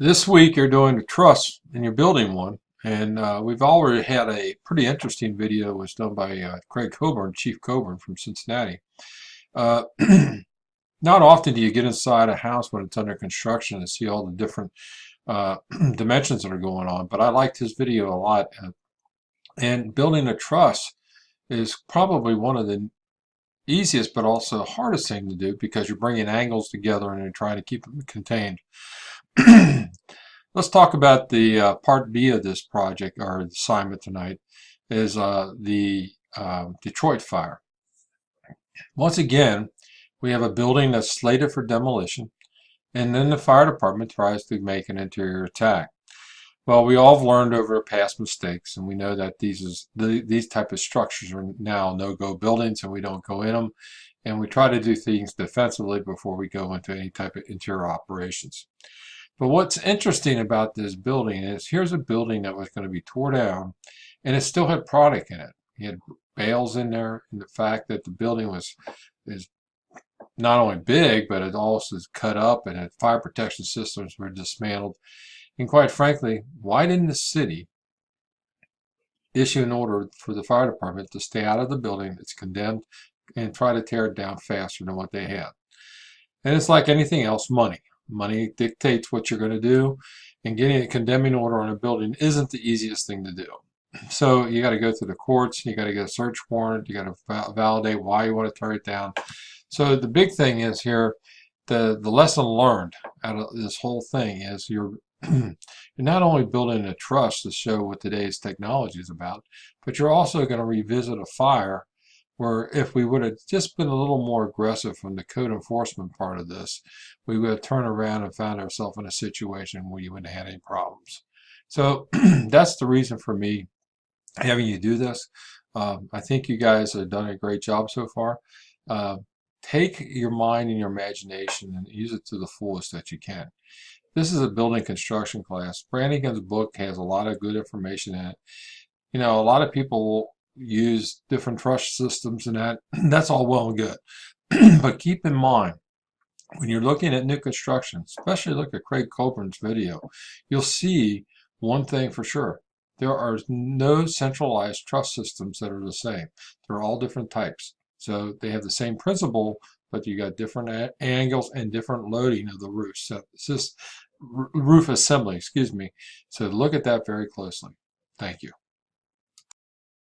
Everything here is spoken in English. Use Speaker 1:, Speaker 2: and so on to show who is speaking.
Speaker 1: This week you're doing a truss and you're building one, and we've already had a pretty interesting video. It was done by Craig Coburn, Chief Coburn from Cincinnati. Uh, Not often do you get inside a house when it's under construction and see all the different uh, dimensions that are going on, but I liked his video a lot. And building a truss is probably one of the easiest but also hardest thing to do because you're bringing angles together and you're trying to keep them contained. Let's talk about the part B of this project or assignment tonight is the Detroit fire. Once again, we have a building that's slated for demolition, and then the fire department tries to make an interior attack. Well, we all have learned over past mistakes, and we know that these type of structures are now no-go buildings, and we don't go in them, and we try to do things defensively before we go into any type of interior operations. But what's interesting about this building is here's a building that was going to be torn down, and it still had product in it. You had bales in there, and the fact that the building is not only big, but it also is cut up, and its fire protection systems were dismantled. And quite frankly, why didn't the city issue an order for the fire department to stay out of the building that's condemned and try to tear it down faster than what they had? And it's like anything else, money. Money dictates what you're going to do, and getting a condemning order on a building isn't the easiest thing to do. So you got to go through the courts, you got to get a search warrant, you got to validate why you want to tear it down. So the big thing is here, the lesson learned out of this whole thing is you're not only building a truss to show what today's technology is about, but you're also going to revisit a fire where if we would have just been a little more aggressive from the code enforcement part of this, we would have turned around and found ourselves in a situation where you wouldn't have had any problems. So that's the reason for me having you do this. I think you guys have done a great job so far. Take your mind and your imagination and use it to the fullest that you can. This is a building construction class. Brannigan's book has a lot of good information in it. You know, a lot of people use different truss systems and that's all well and good. But keep in mind, when you're looking at new construction, especially look at Craig Coburn's video, you'll see one thing for sure. There are no centralized truss systems that are the same. They're all different types. So they have the same principle, but you got different angles and different loading of the roof. So it's just roof assembly, excuse me. So look at that very closely. Thank you.